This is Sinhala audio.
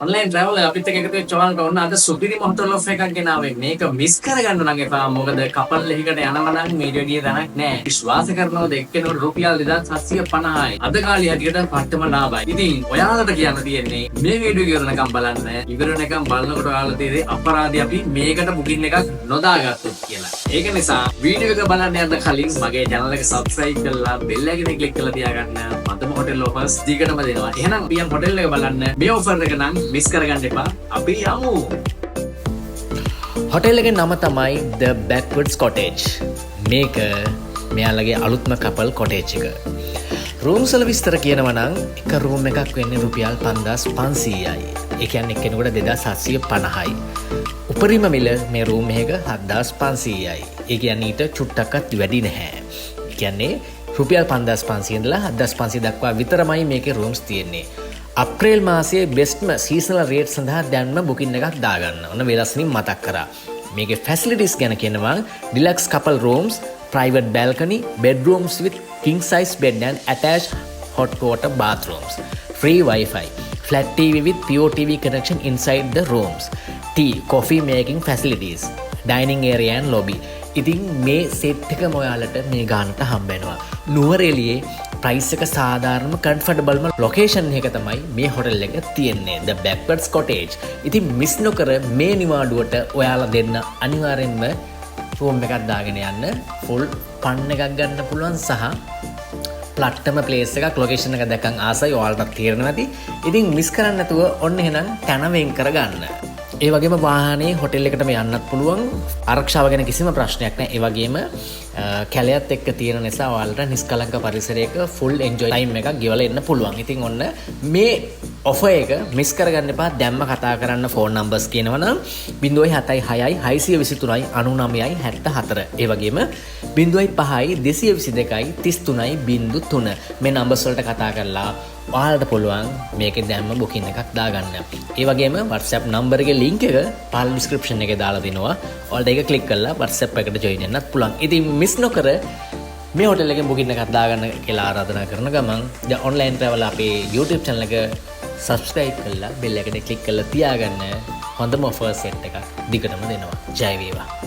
ඔන්ලයින් ට්‍රැවල් අපිත් එක්ක එකතු වෙච්ච ඔයාලට ඔන්න අද සුපිරිම හොටල් ඔෆර් එකක් ගෙනාවේ. මේක මිස් කරගන්න නම් එපා. මොකද කපල් එකකට යනවා නම් මේ වැඩි දණක් නෑ. විශ්වාස කරනවද එක්කෙනෙකුට රුපියල් 2750යි. අද කාලේ හැටියට පට්ටම ලාභයි. ඉතින් ඔයාලට කියන්න තියෙන්නේ මේ වීඩියෝ ඉවරනකම් බලන්න. ඉවරනකම් බලනකොට ඔයාලට තේරෙයි අපරාධي අපි මේකට බුකින් එකක් නොදාගත්තොත් කියලා. ඒක නිසා වීඩියෝ එක බලන්න යන්න කලින් මගේ channel එක subscribe කරලා bell icon click කරලා තියාගන්න. මතම හොටල් offers දිගටම දෙනවා. එහෙනම් පියන් හොටල් එක බලන්න. මේ offer එක නම් මිස් කරගන්න එපා. අපි යමු. හොටෙල් එකේ නම තමයි The Backwoods Cottage. මේක මෙයාලගේ අලුත්ම කපල් කොටේජ් එක. රූම්ස් වල විස්තර කියනවා නම් එක රූම් එකක් වෙන්නේ රුපියල් 5500යි. ඒ කියන්නේ එක්කෙනෙකුට 2750යි. උපරිම මිල මේ රූම් එක 7500යි. ඒ කියන්නේ ඊට චුට්ටක්වත් වැඩි නැහැ. ඒ කියන්නේ රුපියල් 5500 ඉඳලා 7500 දක්වා විතරමයි මේකේ රූම්ස් තියෙන්නේ. අප්‍රේල් මාසයේ බෙස්ට්ම සීසනල් රේට් සඳහා දැන්ම බුකින් එකක් දාගන්න. ඔන්න වෙලස්නින් මතක් කරා. මේකේ ෆැසිලිටිස් ගැන කියනවා deluxe couple rooms, private balcony, bedrooms with king size bed and attached hot water bathrooms, free Wi-Fi, flat TV with pure TV connection inside the rooms, tea, coffee making facilities, dining area and lobby. ඉතින් මේ සෙට් එකම ඔයාලට මේ ගානට හම්බ වෙනවා. නුවරඑළියේ ප්‍රයිස් එක සාධාරණම කම්ෆර්ටබල්ම ලොකේෂන් එක තමයි මේ හොටල් එක තියෙන්නේ, The Backwoods Cottage. ඉතින් මිස් නොකර මේ නිවාඩුවට ඔයාලා දෙන්න අනිවාර්යෙන්ම රූම් එකක් දාගෙන යන්න. ෆුල් ෆන් එකක් ගන්න පුළුවන් සහ ප්ලට්ටම ප්ලේස් එකක්, ලොකේෂන් එක දැකන් ආසයි ඔයාලට තේරෙනවා ඇති. ඉතින් මිස් කරන්න නැතුව ඔන්න එහෙනම් තන වෙන් කරගන්න. ඒ වගේම වාහනේ හොටෙල් එකටම යන්නත් පුළුවන්. ආරක්ෂාව ගැන කිසිම ප්‍රශ්නයක් නැහැ. ඒ වගේම කැලයත් එක්ක තියෙන නිසා ඔයාලට නිස්කලංක පරිසරයක ෆුල් එන්ජොයි ටයිම් එකක් ගෙවලා එන්න පුළුවන්. ඉතින් ඔන්න මේ ඔෆර් එක මිස් කරගන්න එපා. දැම්ම කතා කරන්න ෆෝන් නම්බර්ස් කියනවනම් 076යි 623යි 99යි 74. ඒ වගේම 005යි 222යි 33යි 03. මේ නම්බර්ස් වලට කතා කරලා ඔයාලට පුළුවන් මේකේ දැම්ම බුකින් එකක් දාගන්න. ඒ වගේම WhatsApp නම්බර් එකේ link එක පහළ description එකේ දාලා දෙනවා. ඔයාලට ඒක click කරලා WhatsApp එකට join වෙන්නත් පුළුවන්. ඉතින් මිස් නොකර මේ හොටෙල් එකෙන් බුකින් එකක් දාගන්න කියලා ආරාධනා කරන ගමන් දැන් online travel අපේ YouTube channel එක subscribe කරලා bell එකට click කරලා තියාගන්න. හොඳම offer set එකක් දිගටම දෙනවා. ජය වේවා.